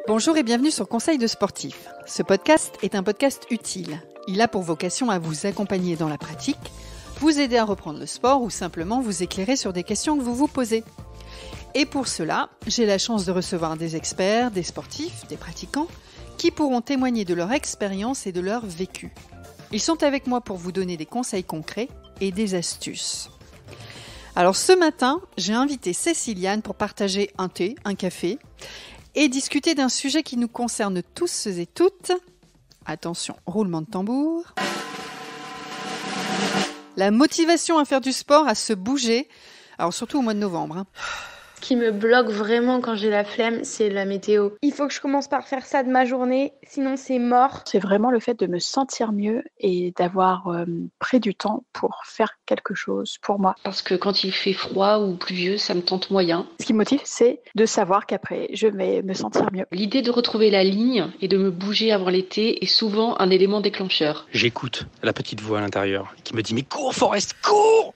Bonjour et bienvenue sur Conseil de sportif. Ce podcast est un podcast utile. Il a pour vocation à vous accompagner dans la pratique, vous aider à reprendre le sport ou simplement vous éclairer sur des questions que vous vous posez. Et pour cela, j'ai la chance de recevoir des experts, des sportifs, des pratiquants, qui pourront témoigner de leur expérience et de leur vécu. Ils sont avec moi pour vous donner des conseils concrets et des astuces. Alors ce matin, j'ai invité Céciliane pour partager un thé, un café, et discuter d'un sujet qui nous concerne tous et toutes. Attention, roulement de tambour. La motivation à faire du sport, à se bouger, alors surtout au mois de novembre. Ce qui me bloque vraiment quand j'ai la flemme, c'est la météo. Il faut que je commence par faire ça de ma journée, sinon c'est mort. C'est vraiment le fait de me sentir mieux et d'avoir pris du temps pour faire quelque chose pour moi. Parce que quand il fait froid ou pluvieux, ça me tente moyen. Ce qui me motive, c'est de savoir qu'après, je vais me sentir mieux. L'idée de retrouver la ligne et de me bouger avant l'été est souvent un élément déclencheur. J'écoute la petite voix à l'intérieur qui me dit « Mais cours, Forest, cours !»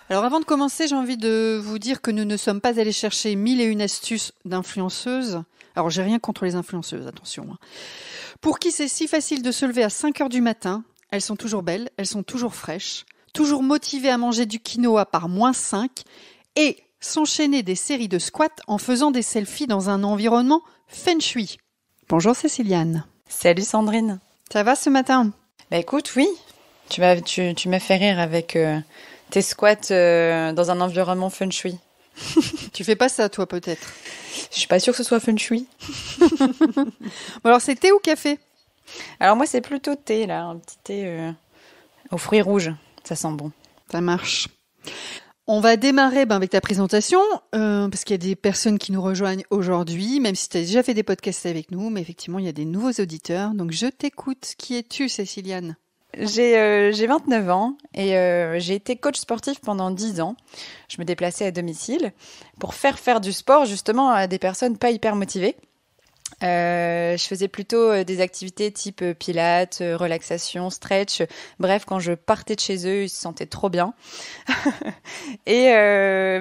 Alors avant de commencer, j'ai envie de vous dire que nous ne sommes pas allés chercher 1001 astuces d'influenceuses. Alors j'ai rien contre les influenceuses, attention. Pour qui c'est si facile de se lever à 5h du matin, elles sont toujours belles, elles sont toujours fraîches, toujours motivées à manger du quinoa par -5 et s'enchaîner des séries de squats en faisant des selfies dans un environnement feng shui. Bonjour Céciliane. Salut Sandrine. Ça va ce matin ? Bah écoute, oui. Tu m'as fait rire avec tes squats dans un environnement feng shui. Tu fais pas ça toi peut-être ? Je suis pas sûre que ce soit feng shui. Bon, alors c'est thé ou café ? Alors moi c'est plutôt thé là, un petit thé aux fruits rouges. Ça sent bon. Ça marche. On va démarrer avec ta présentation, parce qu'il y a des personnes qui nous rejoignent aujourd'hui, même si tu as déjà fait des podcasts avec nous, mais effectivement, il y a des nouveaux auditeurs. Donc, je t'écoute. Qui es-tu, Céciliane ? J'ai 29 ans et j'ai été coach sportif pendant 10 ans. Je me déplaçais à domicile pour faire du sport justement à des personnes pas hyper motivées. Je faisais plutôt des activités type pilates, relaxation, stretch. Bref, quand je partais de chez eux, ils se sentaient trop bien. Et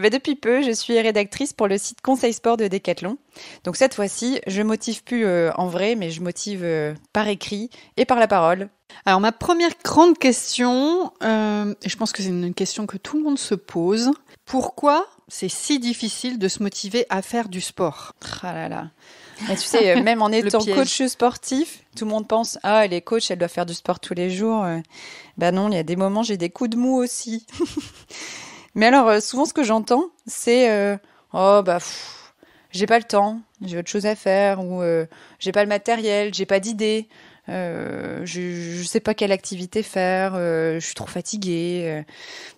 depuis peu, je suis rédactrice pour le site Conseil Sport de Decathlon. Donc cette fois-ci, je motive plus en vrai, mais je motive par écrit et par la parole. Alors ma première grande question, et je pense que c'est une question que tout le monde se pose, pourquoi c'est si difficile de se motiver à faire du sport ? Ah là là. Et tu sais, même en étant coach sportif, tout le monde pense « Ah, elle est coach, elle doit faire du sport tous les jours. » Ben non, il y a des moments, j'ai des coups de mou aussi. Mais alors, souvent, ce que j'entends, c'est « Oh, j'ai pas le temps, j'ai autre chose à faire. » ou « J'ai pas le matériel, j'ai pas d'idée. Je sais pas quelle activité faire. Je suis trop fatiguée. »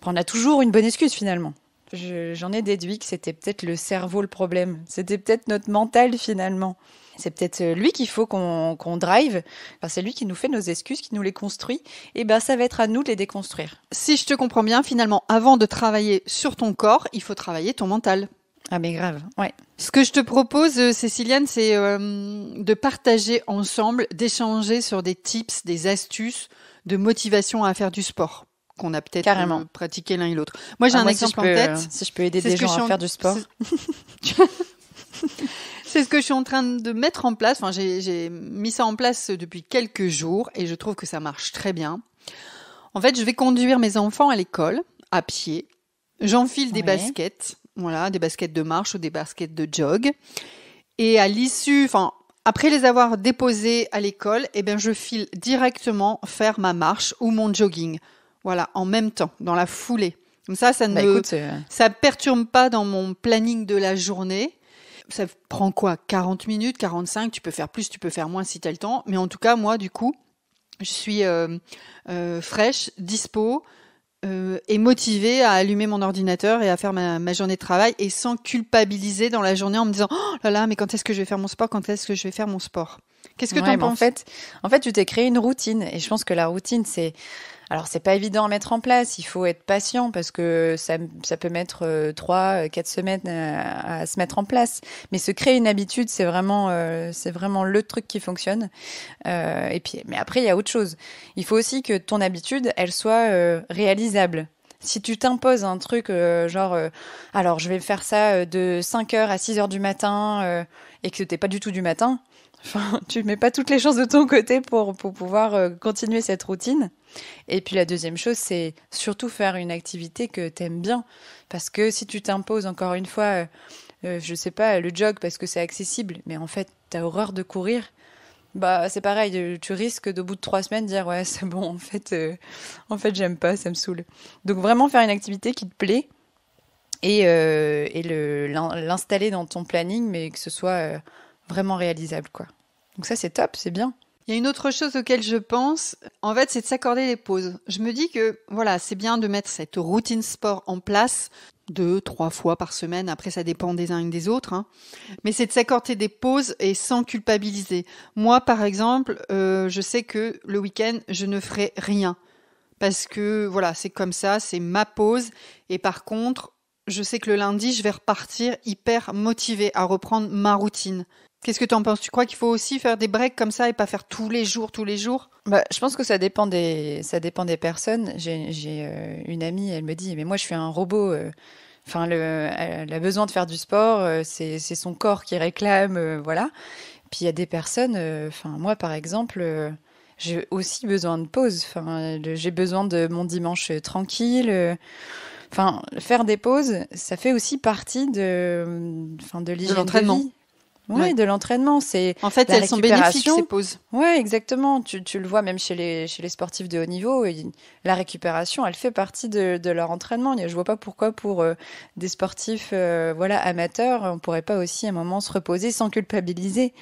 On a toujours une bonne excuse, finalement. J'en ai déduit que c'était peut-être le cerveau le problème. C'était peut-être notre mental finalement. C'est peut-être lui qu'il faut qu'on drive. Enfin, c'est lui qui nous fait nos excuses, qui nous les construit. Et ça va être à nous de les déconstruire. Si je te comprends bien, finalement, avant de travailler sur ton corps, il faut travailler ton mental. Ah mais grave, ouais. Ce que je te propose, Céciliane, c'est de partager ensemble, d'échanger sur des tips, des astuces de motivation à faire du sport qu'on a peut-être pratiqué l'un et l'autre. Moi, j'ai un exemple en tête. Si je peux aider des gens à faire du sport. C'est ce que je suis en train de mettre en place. Enfin, j'ai mis ça en place depuis quelques jours et je trouve que ça marche très bien. En fait, je vais conduire mes enfants à l'école, à pied. J'enfile des baskets, voilà, des baskets de marche ou des baskets de jog. Et à l'issue, après les avoir déposés à l'école, je file directement faire ma marche ou mon jogging. Voilà, en même temps, dans la foulée. Comme ça ça perturbe pas dans mon planning de la journée. Ça prend 40 minutes, 45, tu peux faire plus, tu peux faire moins si tu as le temps. Mais en tout cas, moi, du coup, je suis fraîche, dispo et motivée à allumer mon ordinateur et à faire ma journée de travail et sans culpabiliser dans la journée en me disant « Oh là là, mais quand est-ce que je vais faire mon sport ? Quand est-ce que je vais faire mon sport ?» Qu'est-ce que tu en penses ? En fait, tu t'es créé une routine et je pense que la routine, c'est pas évident à mettre en place. Il faut être patient parce que ça peut mettre 3-4 semaines à se mettre en place. Mais se créer une habitude, c'est vraiment le truc qui fonctionne. Mais après, il y a autre chose. Il faut aussi que ton habitude, elle soit réalisable. Si tu t'imposes un truc alors je vais faire ça de 5h à 6h du matin et que t'es pas du tout du matin, enfin, tu mets pas toutes les chances de ton côté pour pouvoir continuer cette routine. Et puis la deuxième chose, c'est surtout faire une activité que t'aimes bien. Parce que si tu t'imposes encore une fois, je sais pas, le jog parce que c'est accessible, mais en fait, t'as horreur de courir, bah c'est pareil, tu risques d'au bout de 3 semaines dire ouais c'est bon, en fait j'aime pas, ça me saoule. Donc vraiment faire une activité qui te plaît et l'installer dans ton planning, mais que ce soit vraiment réalisable, quoi. Donc ça c'est top, c'est bien. Il y a une autre chose auquel je pense, en fait, c'est de s'accorder les pauses. Je me dis que, voilà, c'est bien de mettre cette routine sport en place 2-3 fois par semaine. Après, ça dépend des uns et des autres, hein. Mais c'est de s'accorder des pauses et sans culpabiliser. Moi, par exemple, je sais que le week-end, je ne ferai rien. Parce que, voilà, c'est comme ça, c'est ma pause. Et par contre, je sais que le lundi, je vais repartir hyper motivée à reprendre ma routine. Qu'est-ce que tu en penses? Tu crois qu'il faut aussi faire des breaks comme ça et pas faire tous les jours? Bah, je pense que ça dépend des personnes. J'ai une amie, elle me dit, mais moi je suis un robot. Elle a besoin de faire du sport, c'est son corps qui réclame, voilà. Puis il y a des personnes, moi par exemple, j'ai aussi besoin de pause. J'ai besoin de mon dimanche tranquille. Faire des pauses, ça fait aussi partie de l'hygiène de l'entraînement. vie. Ouais, de l'entraînement, c'est en fait, elles sont bénéfiques, ces pauses. Ouais, exactement. Tu le vois même chez les sportifs de haut niveau, la récupération, elle fait partie de leur entraînement. Je vois pas pourquoi pour des sportifs amateurs, on pourrait pas aussi à un moment se reposer sans culpabiliser.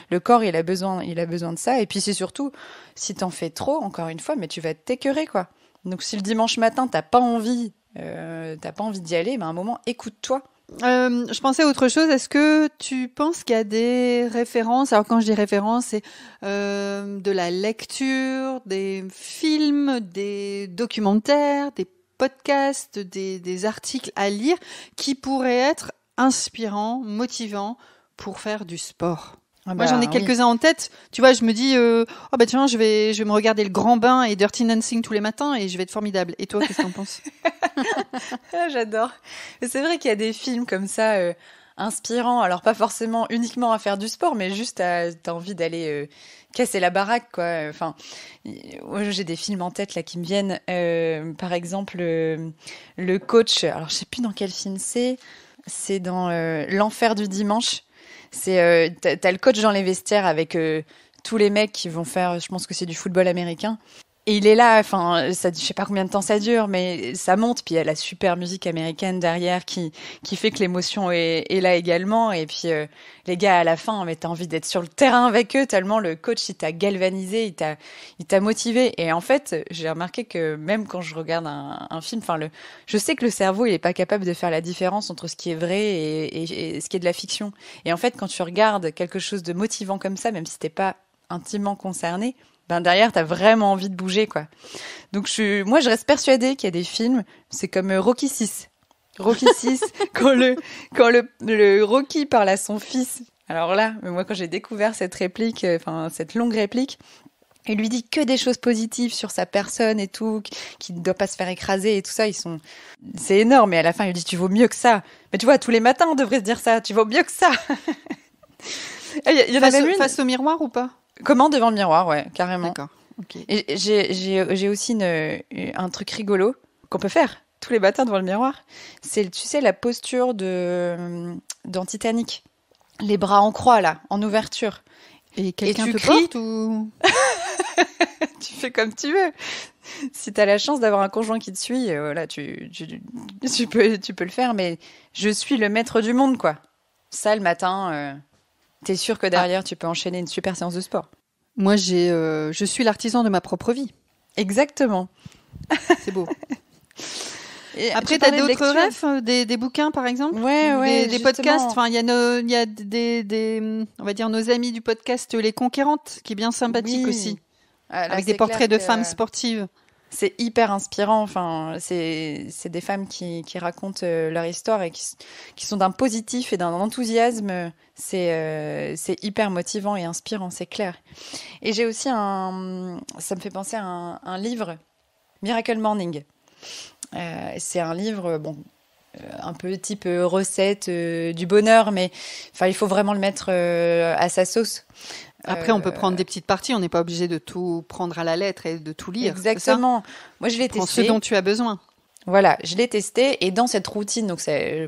Le corps, il a besoin de ça. Et puis c'est surtout, si t'en fais trop, encore une fois, mais tu vas t'écœurer, quoi. Donc si le dimanche matin t'as pas envie d'y aller, mais à un moment, écoute-toi. Je pensais à autre chose. Est-ce que tu penses qu'il y a des références? Alors quand je dis références, c'est de la lecture, des films, des documentaires, des podcasts, des articles à lire qui pourraient être inspirants, motivants pour faire du sport? Moi, j'en ai quelques-uns en tête. Tu vois, je me dis, tiens, je vais me regarder Le Grand Bain et Dirty Dancing tous les matins et je vais être formidable. Et toi, qu'est-ce que t'en penses? J'adore. C'est vrai qu'il y a des films comme ça, inspirants. Alors, pas forcément uniquement à faire du sport, mais juste t'as envie d'aller casser la baraque, quoi. J'ai des films en tête là qui me viennent. Par exemple, le coach. Alors, je sais plus dans quel film c'est. C'est dans L'Enfer du dimanche. T'as le coach dans les vestiaires avec tous les mecs qui vont faire, je pense que c'est du football américain. Et il est là, je sais pas combien de temps ça dure, mais ça monte. Puis il y a la super musique américaine derrière qui fait que l'émotion est là également. Et puis les gars à la fin, mais t'as envie d'être sur le terrain avec eux tellement le coach il t'a galvanisé, il t'a motivé. Et en fait, j'ai remarqué que même quand je regarde un film, je sais que le cerveau il est pas capable de faire la différence entre ce qui est vrai et ce qui est de la fiction. Et en fait, quand tu regardes quelque chose de motivant comme ça, même si t'es pas intimement concerné, derrière, t'as vraiment envie de bouger, quoi. Donc, moi, je reste persuadée qu'il y a des films, c'est comme Rocky VI. Rocky VI, quand le Rocky parle à son fils. Alors là, moi, quand j'ai découvert cette réplique, cette longue réplique, il lui dit que des choses positives sur sa personne et tout, qu'il ne doit pas se faire écraser et tout ça, c'est énorme. Et à la fin, il lui dit, tu vaux mieux que ça. Mais tu vois, tous les matins, on devrait se dire ça, tu vaux mieux que ça. Il y en a même une. Face au miroir ou pas? Comment? Devant le miroir, ouais, carrément. D'accord. Okay. Et j'ai aussi un truc rigolo qu'on peut faire tous les matins devant le miroir. C'est, tu sais, la posture dans Titanic. Les bras en croix, là, en ouverture. Et quelqu'un te cries porte ou... Tu fais comme tu veux. Si t'as la chance d'avoir un conjoint qui te suit, là, tu peux le faire, mais je suis le maître du monde, quoi. Ça, le matin... T'es sûr que derrière, tu peux enchaîner une super séance de sport. Moi, je suis l'artisan de ma propre vie. Exactement. C'est beau. Et après, t'as d'autres rêves, des bouquins, par exemple? Ouais, des podcasts. Enfin, il y a des, on va dire, nos amis du podcast Les Conquérantes, qui est bien sympathique aussi. Avec des portraits de femmes sportives. C'est hyper inspirant. C'est des femmes qui racontent leur histoire et qui sont d'un positif et d'un enthousiasme. C'est hyper motivant et inspirant, c'est clair. Et j'ai aussi ça me fait penser à un livre, Miracle Morning. C'est un livre, un peu type recette du bonheur, mais il faut vraiment le mettre à sa sauce. Après, on peut prendre des petites parties. On n'est pas obligé de tout prendre à la lettre et de tout lire. Exactement. Moi, je l'ai testé. Prends ce dont tu as besoin. Voilà, je l'ai testé et dans cette routine, donc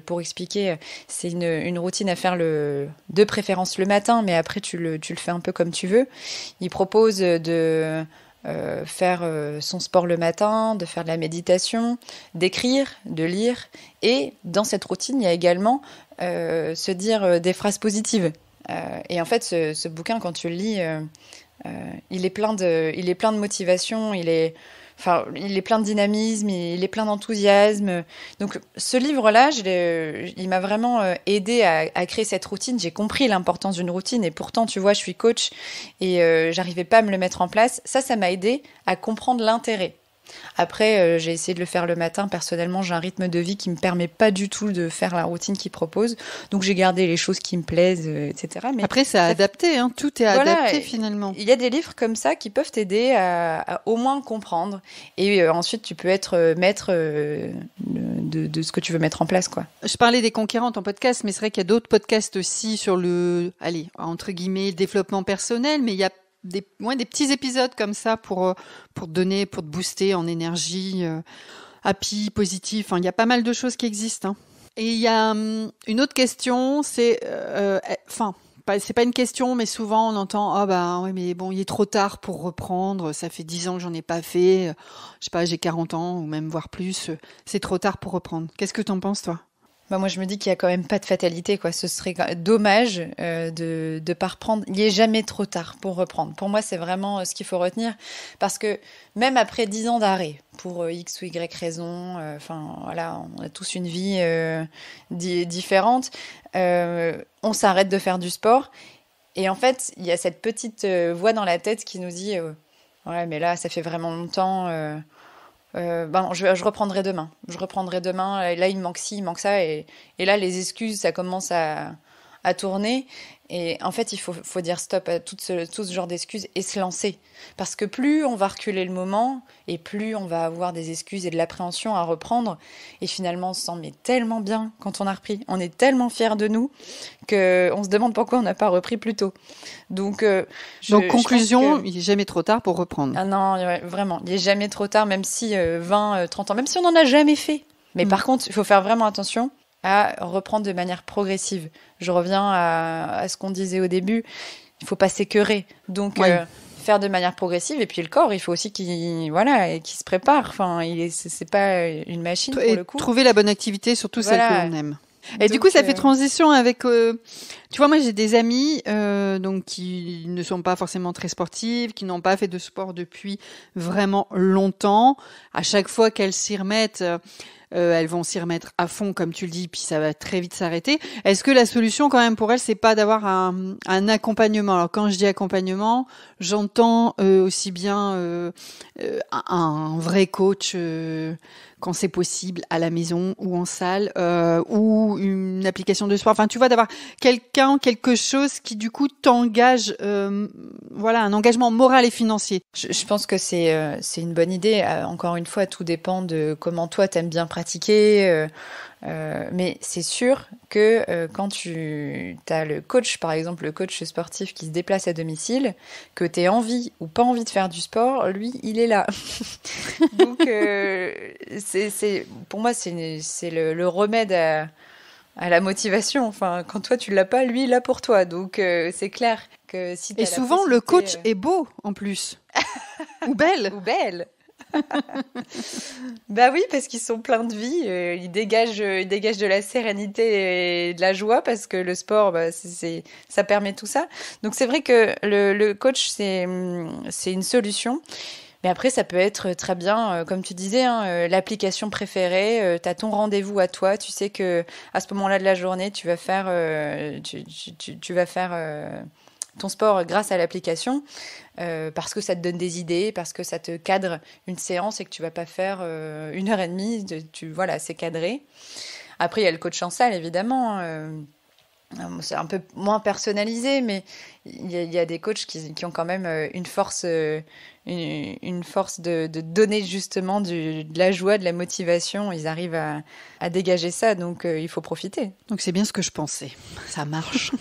pour expliquer, c'est une routine à faire de préférence le matin, mais après tu le fais un peu comme tu veux. Il propose de faire son sport le matin, de faire de la méditation, d'écrire, de lire, et dans cette routine, il y a également se dire des phrases positives. Et en fait, ce bouquin, quand tu le lis, il est plein de motivation, il est plein de dynamisme, il est plein d'enthousiasme. Donc, ce livre-là, il m'a vraiment aidé à créer cette routine. J'ai compris l'importance d'une routine et pourtant, tu vois, je suis coach et j'arrivais pas à me le mettre en place. Ça m'a aidé à comprendre l'intérêt. Après, j'ai essayé de le faire le matin. Personnellement, j'ai un rythme de vie qui me permet pas du tout de faire la routine qu'il propose. Donc, j'ai gardé les choses qui me plaisent, etc. Mais après, c'est adapté, hein. Tout est adapté finalement. Il y a des livres comme ça qui peuvent t'aider à au moins comprendre. Et ensuite, tu peux être maître de ce que tu veux mettre en place, quoi. Je parlais des conquérantes en podcast, mais c'est vrai qu'il y a d'autres podcasts aussi sur entre guillemets, le développement personnel, mais il y a des petits épisodes comme ça pour te booster en énergie, happy, positif. Enfin, il y a pas mal de choses qui existent. Hein. Et il y a une autre question, c'est, c'est pas une question, mais souvent on entend ouais, mais bon, il est trop tard pour reprendre. Ça fait 10 ans que j'en ai pas fait. Je sais pas, j'ai 40 ans ou même voire plus. C'est trop tard pour reprendre. Qu'est-ce que t'en penses, toi? Moi, je me dis qu'il y a quand même pas de fatalité, quoi. Ce serait dommage de pas reprendre. Il est jamais trop tard pour reprendre. Pour moi, c'est vraiment ce qu'il faut retenir, parce que même après 10 ans d'arrêt, pour X ou Y raison, voilà, on a tous une vie différente. On s'arrête de faire du sport, et en fait, il y a cette petite voix dans la tête qui nous dit ouais, mais là, ça fait vraiment longtemps. Je reprendrai demain. Là, il me manque ci, il manque ça. Et là, les excuses, ça commence à tourner. Et en fait, il faut dire stop à tout ce genre d'excuses et se lancer. Parce que plus on va reculer le moment et plus on va avoir des excuses et de l'appréhension à reprendre. Et finalement, on se sent tellement bien quand on a repris. On est tellement fiers de nous qu'on se demande pourquoi on n'a pas repris plus tôt. Donc, conclusion, il n'est jamais trop tard pour reprendre. Ah non, ouais, vraiment, il n'est jamais trop tard, même si 20, 30 ans, même si on n'en a jamais fait. Mais par contre, il faut faire vraiment attention à reprendre de manière progressive. Je reviens à ce qu'on disait au début, il ne faut pas s'écœurer. Donc, faire de manière progressive. Et puis le corps, il faut aussi qu'il se prépare. Enfin, c'est pas une machine pour le coup. Trouver la bonne activité, surtout celle que l'on aime. Et du coup, ça fait transition avec... tu vois, moi, j'ai des amis qui ne sont pas forcément très sportives, qui n'ont pas fait de sport depuis vraiment longtemps. À chaque fois qu'elles s'y remettent... elles vont s'y remettre à fond, comme tu le dis, puis ça va très vite s'arrêter. Est-ce que la solution, quand même, pour elles, c'est pas d'avoir un accompagnement? Alors, quand je dis accompagnement, j'entends aussi bien un vrai coach quand c'est possible, à la maison ou en salle, ou une application de sport. Enfin, tu vois, d'avoir quelque chose qui, du coup, t'engage, un engagement moral et financier. Je pense que c'est une bonne idée. Encore une fois, tout dépend de comment toi, t'aimes bien pratiquer. Mais c'est sûr que quand tu as le coach, par exemple le coach sportif qui se déplace à domicile, que tu aies envie ou pas envie de faire du sport, lui, il est là. Donc, pour moi, c'est le remède à la motivation. Enfin, quand toi, tu l'as pas, lui, il l'a pour toi. Donc, c'est clair que si t'as Et souvent, le coach est beau, en plus. Ou belle. Ou belle. Bah oui, parce qu'ils sont pleins de vie, ils dégagent de la sérénité et de la joie, parce que le sport, ça permet tout ça. Donc c'est vrai que le coach, c'est une solution. Mais après, ça peut être très bien, comme tu disais, l'application préférée. T'as ton rendez-vous à toi. Tu sais que à ce moment-là de la journée, tu vas faire ton sport grâce à l'application, parce que ça te donne des idées, parce que ça te cadre une séance et que tu vas pas faire 1h30. C'est cadré. Après, il y a le coach en salle, évidemment. C'est un peu moins personnalisé, mais il y a des coachs qui ont quand même une force de donner justement de la joie, de la motivation. Ils arrivent à dégager ça, donc il faut profiter. Donc c'est bien ce que je pensais. Ça marche.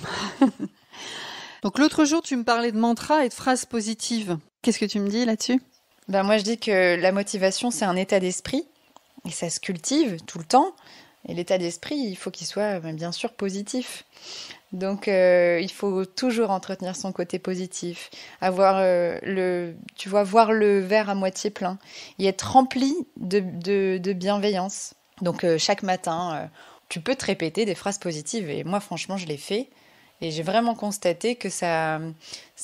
Donc l'autre jour, tu me parlais de mantra et de phrases positives. Qu'est-ce que tu me dis là-dessus ? Moi, je dis que la motivation, c'est un état d'esprit et ça se cultive tout le temps. Et l'état d'esprit, il faut qu'il soit bien sûr positif. Donc, il faut toujours entretenir son côté positif, avoir voir le verre à moitié plein et être rempli de bienveillance. Donc, chaque matin, tu peux te répéter des phrases positives. Et moi, franchement, je l'ai fait. Et j'ai vraiment constaté que ça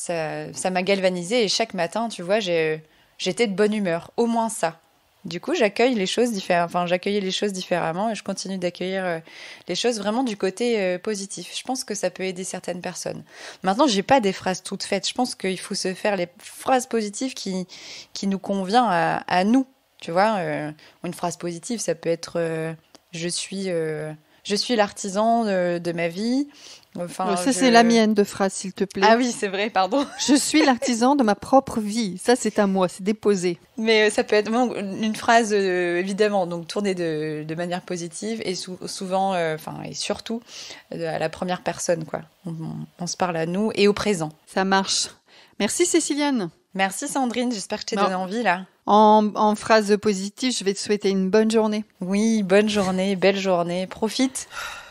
m'a galvanisée. Et chaque matin, tu vois, j'étais de bonne humeur. Au moins ça. Du coup, j'accueillais les choses différemment et je continue d'accueillir les choses vraiment du côté positif. Je pense que ça peut aider certaines personnes. Maintenant, j'ai pas des phrases toutes faites. Je pense qu'il faut se faire les phrases positives qui nous convient à nous. Tu vois, une phrase positive, ça peut être je suis l'artisan de ma vie. Enfin, c'est la mienne de phrase, s'il te plaît. Ah oui, c'est vrai, pardon. Je suis l'artisan de ma propre vie. Ça, c'est à moi, c'est déposé. Mais ça peut être une phrase, évidemment, donc tournée de manière positive et souvent, et surtout, à la première personne, quoi. On se parle à nous et au présent. Ça marche. Merci, Céciliane. Merci, Sandrine. J'espère que je t'ai donné envie, là. En phrase positive, je vais te souhaiter une bonne journée. Oui, bonne journée, belle journée. Profite.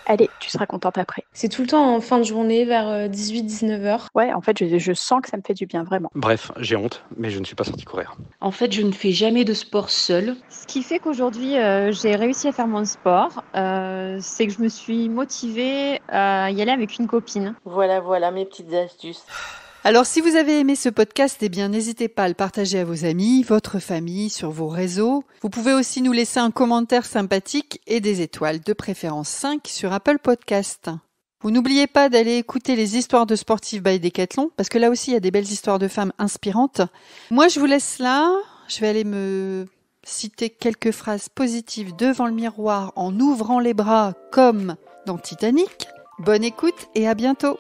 Allez, tu seras contente après. C'est tout le temps en fin de journée, vers 18-19h. Ouais, en fait, je sens que ça me fait du bien, vraiment. Bref, j'ai honte, mais je ne suis pas sorti courir. En fait, je ne fais jamais de sport seule. Ce qui fait qu'aujourd'hui, j'ai réussi à faire mon sport, c'est que je me suis motivée à y aller avec une copine. Voilà mes petites astuces. Alors, si vous avez aimé ce podcast, n'hésitez pas à le partager à vos amis, votre famille, sur vos réseaux. Vous pouvez aussi nous laisser un commentaire sympathique et des étoiles, de préférence 5 sur Apple Podcast. Vous n'oubliez pas d'aller écouter les histoires de sportifs by Decathlon, parce que là aussi, il y a des belles histoires de femmes inspirantes. Moi, je vous laisse là. Je vais aller me citer quelques phrases positives devant le miroir en ouvrant les bras comme dans Titanic. Bonne écoute et à bientôt.